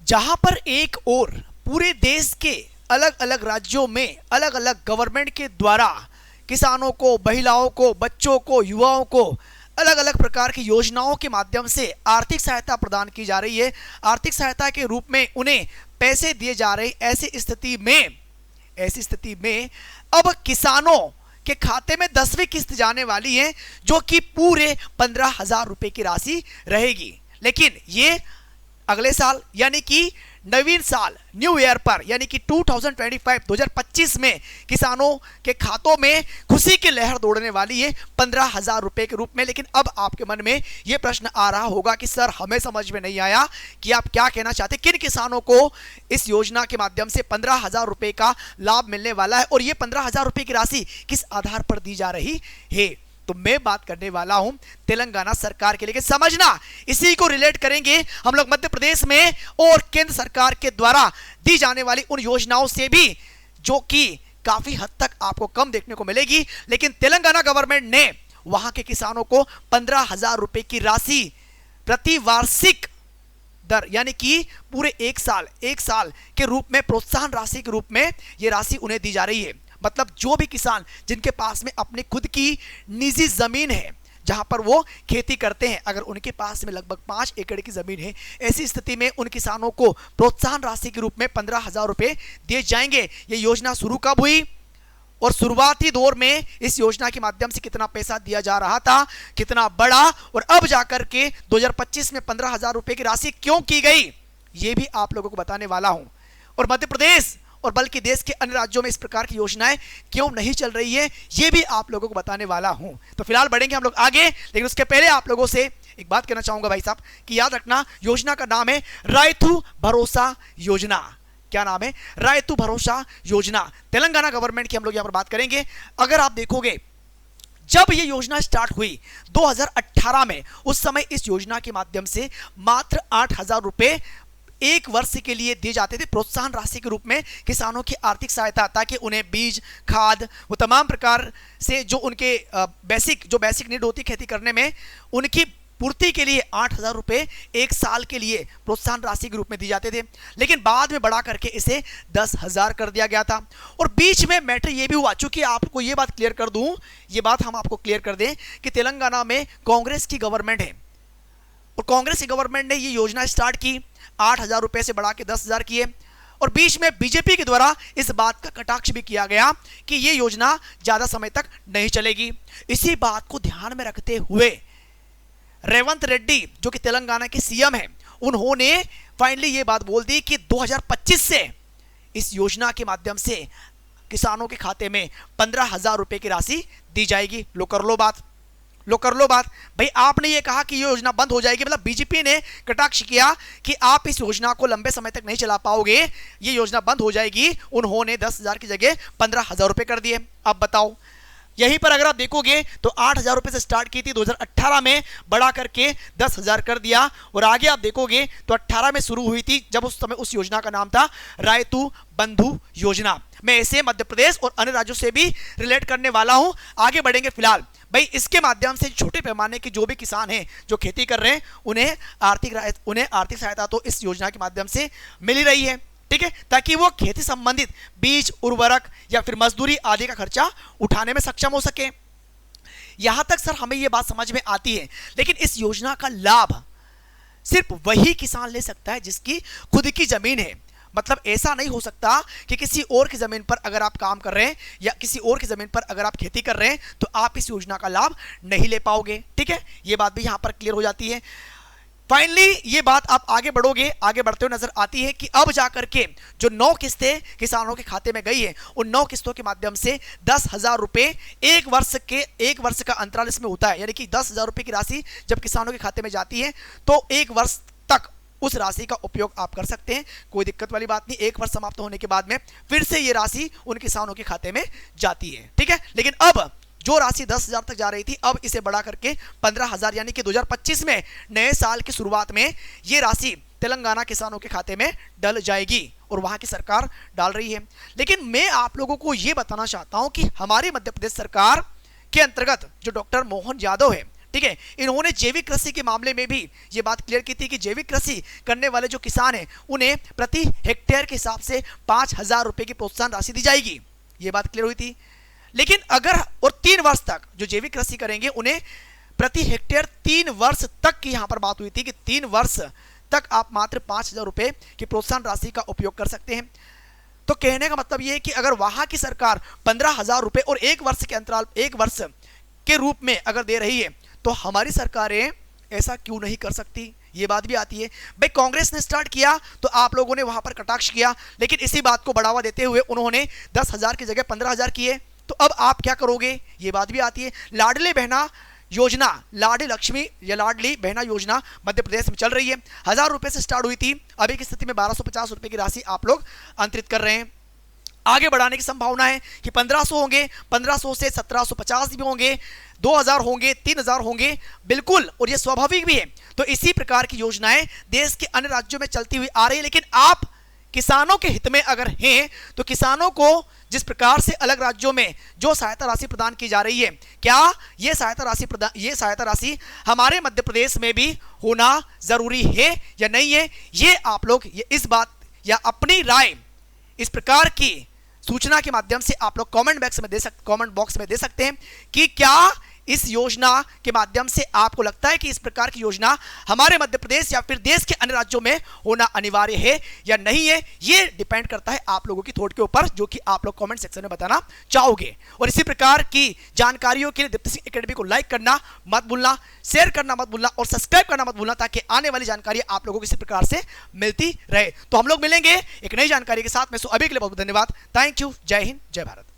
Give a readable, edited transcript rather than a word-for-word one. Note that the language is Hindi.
जहां पर एक और पूरे देश के अलग अलग राज्यों में अलग अलग गवर्नमेंट के द्वारा किसानों को, महिलाओं को, बच्चों को, युवाओं को अलग अलग प्रकार की योजनाओं के माध्यम से आर्थिक सहायता प्रदान की जा रही है, आर्थिक सहायता के रूप में उन्हें पैसे दिए जा रहे हैं। ऐसी स्थिति में अब किसानों के खाते में 10वीं किस्त जाने वाली है, जो कि पूरे 15,000 रुपए की राशि रहेगी। लेकिन ये अगले साल यानी कि नवीन साल, न्यू ईयर पर, यानी कि 2025 में किसानों के खातों में खुशी की लहर दौड़ने वाली है 15,000 रुपए के रूप में। लेकिन अब आपके मन में यह प्रश्न आ रहा होगा कि सर, हमें समझ में नहीं आया कि आप क्या कहना चाहते, किन किसानों को इस योजना के माध्यम से 15,000 रुपए का लाभ मिलने वाला है और यह 15,000 रुपए की राशि किस आधार पर दी जा रही है। तो मैं बात करने वाला हूं तेलंगाना सरकार के लिए। समझना, इसी को रिलेट करेंगे हम लोग मध्य प्रदेश में और केंद्र सरकार के द्वारा दी जाने वाली उन योजनाओं से भी, जो कि काफी हद तक आपको कम देखने को मिलेगी। लेकिन तेलंगाना गवर्नमेंट ने वहां के किसानों को 15,000 रुपए की राशि प्रति वार्षिक दर, यानी कि पूरे एक साल के रूप में, प्रोत्साहन राशि के रूप में यह राशि उन्हें दी जा रही है। मतलब जो भी किसान जिनके पास में अपनी खुद की निजी जमीन है, जहां पर वो खेती करते हैं, अगर उनके पास में लगभग 5 एकड़ की जमीन है, ऐसी स्थिति में उन किसानों को प्रोत्साहन राशि के रूप में 15,000 रुपए दिए जाएंगे। ये योजना शुरू कब हुई और शुरुआती दौर में इस योजना के माध्यम से कितना पैसा दिया जा रहा था, कितना बड़ा, और अब जाकर के 2025 में 15,000 रुपए की राशि क्यों की गई, ये भी आप लोगों को बताने वाला हूं। और मध्य प्रदेश और बल्कि देश के अन्य राज्यों में इस प्रकार की योजनाएं क्यों नहीं चल रही है, यह भी आप लोगों को बताने वाला हूं। तो फिलहाल बढ़ेंगे हम लोग आगे, लेकिन उसके पहले आप लोगों से एक बात कहना चाहूंगा भाई साहब, कि याद रखना, योजना का नाम है रायतू भरोसा योजना। क्या नाम है? रायतू भरोसा योजना। तेलंगाना गवर्नमेंट की हम लोग यहां पर बात करेंगे। अगर आप देखोगे, जब यह योजना स्टार्ट हुई 2018 में, उस समय इस योजना के माध्यम से मात्र 8,000 रुपए एक वर्ष के लिए दिए जाते थे प्रोत्साहन राशि के रूप में किसानों की आर्थिक सहायता, ताकि उन्हें बीज, खाद, वो तमाम प्रकार से जो उनके बेसिक नीड होती खेती करने में, उनकी पूर्ति के लिए 8,000 रुपए एक साल के लिए प्रोत्साहन राशि के रूप में दिए जाते थे। लेकिन बाद में बढ़ा करके इसे 10,000 कर दिया गया था। और बीच में मैटर ये भी हुआ, चूंकि आपको ये बात क्लियर कर दूं, ये बात हम आपको क्लियर कर दें कि तेलंगाना में कांग्रेस की गवर्नमेंट है और कांग्रेस की गवर्नमेंट ने ये योजना स्टार्ट की, 8,000 रुपए से बढ़ा के 10,000 किए। और बीच में बीजेपी के द्वारा इस बात का कटाक्ष भी किया गया कि यह योजना ज्यादा समय तक नहीं चलेगी। इसी बात को ध्यान में रखते हुए रेवंत रेड्डी, जो कि तेलंगाना के सीएम हैं, उन्होंने फाइनली ये बात बोल दी कि 2025 से इस योजना के माध्यम से किसानों के खाते में 15,000 रुपए की राशि दी जाएगी। लो कर लो बात भाई। आपने ये कहा कि ये योजना बंद हो जाएगी, मतलब बीजेपी ने कटाक्ष किया कि आप इस योजना को लंबे समय तक नहीं चला पाओगे, ये योजना बंद हो जाएगी। उन्होंने 10,000 की जगह 15,000 रुपए कर दिए। अब बताओ, यहीं पर अगर आप देखोगे तो 8,000 रुपए से स्टार्ट की थी, 2018 में बढ़ा करके 10,000 कर दिया। और आगे आप देखोगे तो 18 में शुरू हुई थी, जब उस समय उस योजना का नाम था रायतू बंधु योजना। मैं इसे मध्य प्रदेश और अन्य राज्यों से भी रिलेट करने वाला हूं। आगे बढ़ेंगे। फिलहाल भाई, इसके माध्यम से छोटे पैमाने के जो भी किसान हैं जो खेती कर रहे हैं, उन्हें आर्थिक सहायता तो इस योजना के माध्यम से मिल ही रही है, ठीक है, ताकि वो खेती संबंधित बीज, उर्वरक या फिर मजदूरी आदि का खर्चा उठाने में सक्षम हो सके। यहां तक सर हमें यह बात समझ में आती है, लेकिन इस योजना का लाभ सिर्फ वही किसान ले सकता है जिसकी खुद की जमीन है। मतलब ऐसा नहीं हो सकता कि किसी और की जमीन पर अगर आप काम कर रहे हैं या किसी और की जमीन पर अगर आप खेती कर रहे हैं तो आप इस योजना का लाभ नहीं ले पाओगे, ठीक है। ये बात भी यहां पर क्लियर हो जाती है। फाइनली ये बात आप आगे बढ़ते हुए नजर आती है कि अब जाकर के जो 9 किस्तें किसानों के खाते में गई है, उन 9 किस्तों के माध्यम से 10,000 रुपए एक वर्ष का अंतराल इसमें होता है। यानी कि 10,000 रुपए की राशि जब किसानों के खाते में जाती है तो एक वर्ष तक उस राशि का उपयोग आप कर सकते हैं, कोई दिक्कत वाली बात नहीं। एक वर्ष समाप्त होने के बाद में फिर से ये राशि उन किसानों के खाते में जाती है, ठीक है। लेकिन अब जो राशि 10,000 तक जा रही थी, अब इसे बढ़ा करके 15,000, यानी कि 2025 में नए साल की शुरुआत में ये राशि तेलंगाना किसानों के खाते में डल जाएगी और वहां की सरकार डाल रही है। लेकिन मैं आप लोगों को यह बताना चाहता हूं कि हमारी मध्य प्रदेश सरकार के अंतर्गत जो डॉक्टर मोहन यादव है, ठीक है। इन्होंने जैविक कृषि के मामले में भी ये बात क्लियर की थी कि जैविक कृषि करने वाले जो किसान हैं उन्हें प्रति हेक्टेयर के हिसाब से 5,000 रुपए की प्रोत्साहन राशि दी जाएगी, ये बात क्लियर हुई थी। लेकिन अगर और 3 वर्ष तक जो जैविक कृषि करेंगे उन्हें प्रति हेक्टेयर 3 वर्ष तक की यहां पर बात हुई थी कि 3 वर्ष तक आप मात्र 5,000 रुपए की प्रोत्साहन राशि का उपयोग कर सकते हैं। तो कहने का मतलब यह है कि अगर वहां की सरकार 15,000 रुपए और 1 वर्ष के अंतराल 1 वर्ष के रूप में अगर दे रही है तो हमारी सरकारें ऐसा क्यों नहीं कर सकती, ये बात भी आती है। भाई कांग्रेस ने स्टार्ट किया तो आप लोगों ने वहां पर कटाक्ष किया, लेकिन इसी बात को बढ़ावा देते हुए उन्होंने 10,000 की जगह 15,000 किए, तो अब आप क्या करोगे, ये बात भी आती है। लाडले बहना योजना, लाडली लक्ष्मी या लाडली बहना योजना मध्य प्रदेश में चल रही है। 1,000 रुपए से स्टार्ट हुई थी, अभी की स्थिति में 1,250 रुपए की राशि आप लोग अंतरित कर रहे हैं। आगे बढ़ाने की संभावना है कि 1,500 होंगे, 1,500 से 1,750 भी होंगे, 2,000 होंगे, 3,000 होंगे, बिल्कुल, और ये स्वाभाविक भी है। तो इसी प्रकार की योजनाएं देश के अन्य राज्यों में चलती हुई आ रही है। लेकिन आप किसानों के हित में अगर हैं तो किसानों को जिस प्रकार से अलग राज्यों में जो सहायता राशि प्रदान की जा रही है, क्या ये सहायता राशि हमारे मध्य प्रदेश में भी होना जरूरी है या नहीं है, ये आप लोग इस बात या अपनी राय इस प्रकार की सूचना के माध्यम से आप लोग कमेंट बॉक्स में दे सकते हैं कि क्या इस योजना के माध्यम से आपको लगता है कि इस प्रकार की योजना हमारे मध्य प्रदेश या फिर देश के अन्य राज्यों में होना अनिवार्य है या नहीं है। ये डिपेंड करता है आप लोगों की थॉट के ऊपर, जो कि आप लोग कमेंट सेक्शन में बताना चाहोगे। और इसी प्रकार की जानकारियों के लिए दीप्ति सिंह एकेडमी को लाइक करना मत भूलना, शेयर करना मत भूलना और सब्सक्राइब करना मत भूलना, ताकि आने वाली जानकारी आप लोगों को इसी प्रकार से मिलती रहे। तो हम लोग मिलेंगे एक नई जानकारी के साथ में। सो अभी के लिए बहुत बहुत धन्यवाद। Thank you. जय हिंद, जय भारत।